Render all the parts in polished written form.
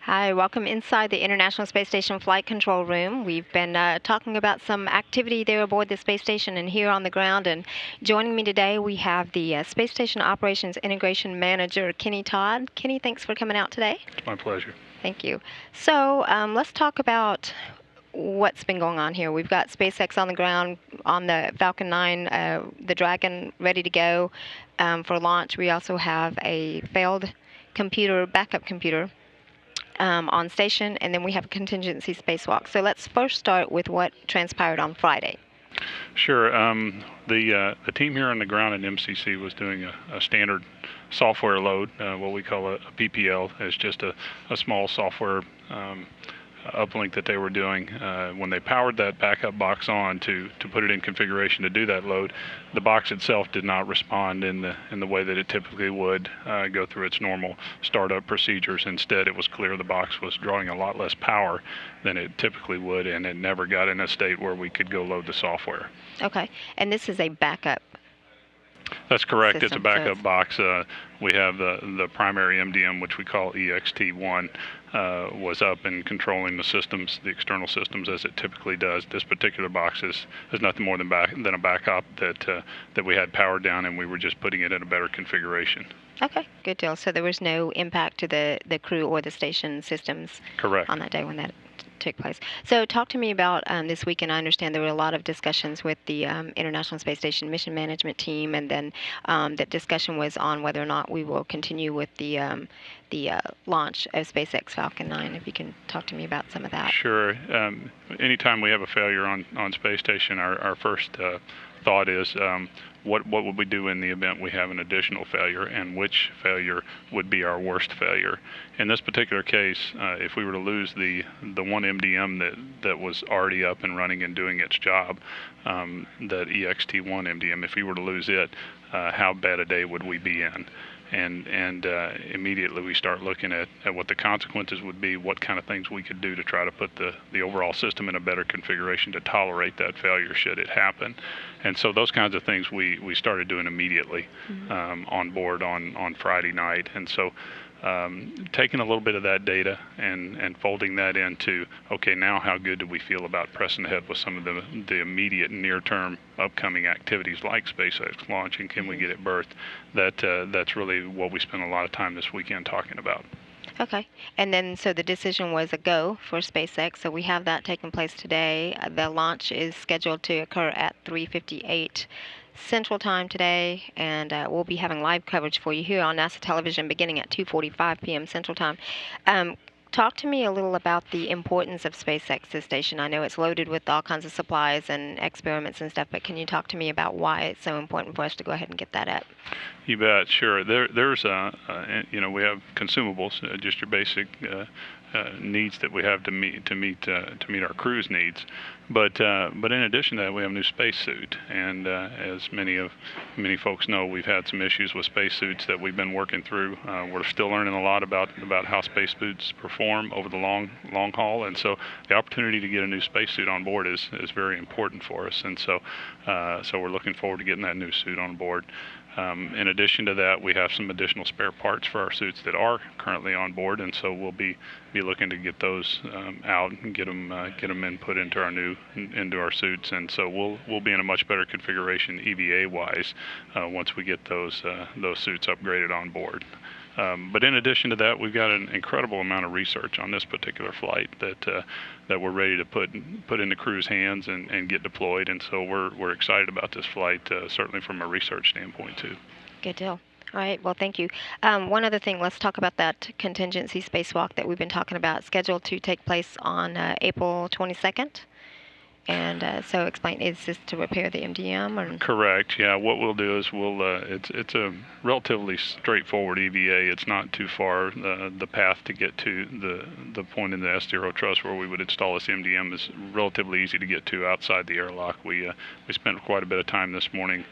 Hi, welcome inside the International Space Station Flight Control Room. We've been talking about some activity there aboard the space station and here on the ground. And joining me today, we have the Space Station Operations Integration Manager, Kenny Todd. Kenny, thanks for coming out today. It's my pleasure. Thank you. So let's talk about what's been going on here. We've got SpaceX on the ground on the Falcon 9, the Dragon ready to go for launch. We also have a failed computer, backup computer, on station, and then we have a contingency spacewalk. So let's first start with what transpired on Friday. Sure. The team here on the ground at MCC was doing a standard software load, what we call a PPL. It's just a small software uplink that they were doing. When they powered that backup box on to put it in configuration to do that load, the box itself did not respond in the way that it typically would go through its normal startup procedures. Instead, it was clear the box was drawing a lot less power than it typically would, and it never got in a state where we could go load the software. Okay, and this is a backup. That's correct. System, it's a backup box. We have the primary MDM, which we call EXT1, was up and controlling the systems, the external systems, as it typically does. This particular box is nothing more than a backup that we had powered down, and we were just putting it in a better configuration. Okay, good deal. So there was no impact to the crew or the station systems. Correct. On that day when that took place. So talk to me about this weekend. I understand there were a lot of discussions with the International Space Station Mission Management Team, and then that discussion was on whether or not we will continue with the launch of SpaceX Falcon 9. If you can talk to me about some of that. Sure. Anytime we have a failure on Space Station, our first thought is what would we do in the event we have an additional failure, and which failure would be our worst failure. In this particular case, if we were to lose the one MDM that was already up and running and doing its job, that EXT1 MDM, if we were to lose it, how bad a day would we be in? And immediately we start looking at what the consequences would be, what kind of things we could do to try to put the overall system in a better configuration to tolerate that failure should it happen. And so those kinds of things we started doing immediately on board on Friday night. And so taking a little bit of that data and folding that into, okay, now how good do we feel about pressing ahead with some of the immediate near-term upcoming activities like SpaceX launch, and can we get it birthed? That's really what we spent a lot of time this weekend talking about. Okay, and then so the decision was a go for SpaceX. So we have that taking place today. The launch is scheduled to occur at 3:58 Central Time today, and we'll be having live coverage for you here on NASA television beginning at 2:45 p.m. Central Time. Talk to me a little about the importance of SpaceX's station. I know it's loaded with all kinds of supplies and experiments and stuff, but can you talk to me about why it's so important for us to go ahead and get that up? You bet. Sure. There's we have consumables, just your basic needs that we have to meet our crew's needs. But in addition to that, we have a new spacesuit, and as many folks know, we've had some issues with spacesuits that we've been working through. We're still learning a lot about how spacesuits perform over the long haul, and so the opportunity to get a new spacesuit on board is very important for us, and so we're looking forward to getting that new suit on board. In addition to that, we have some additional spare parts for our suits that are currently on board, and so we'll be looking to get those out and get them input into our suits, and so we'll be in a much better configuration EVA wise once we get those suits upgraded on board. But in addition to that, we've got an incredible amount of research on this particular flight that we're ready to put in the crew's hands and get deployed, and so we're excited about this flight, certainly from a research standpoint too. Good deal. All right, well, thank you. One other thing, let's talk about that contingency spacewalk that we've been talking about, scheduled to take place on April 22nd. And so explain, is this to repair the MDM? Or? Correct, yeah. What we'll do is it's a relatively straightforward EVA. It's not too far. The path to get to the point in the S0 truss where we would install this MDM is relatively easy to get to outside the airlock. We spent quite a bit of time this morning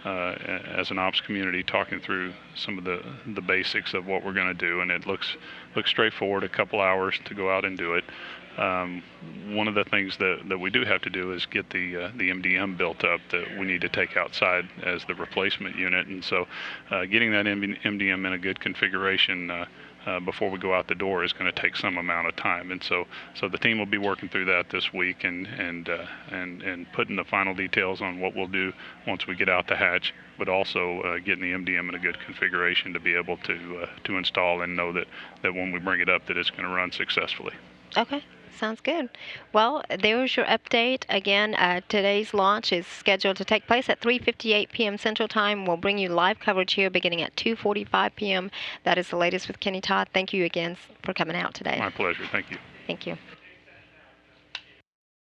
as an ops community talking through some of the basics of what we're going to do, and it looks straightforward. A couple hours to go out and do it. One of the things that we do have to do is get the MDM built up that we need to take outside as the replacement unit, and so getting that MDM in a good configuration before we go out the door is going to take some amount of time. And so the team will be working through that this week and putting the final details on what we'll do once we get out the hatch, but also getting the MDM in a good configuration to be able to install and know that when we bring it up that it's going to run successfully. Okay. Sounds good. Well, there's your update. Again, today's launch is scheduled to take place at 3:58 p.m. Central Time. We'll bring you live coverage here beginning at 2:45 p.m. That is the latest with Kenny Todd. Thank you again for coming out today. My pleasure. Thank you. Thank you.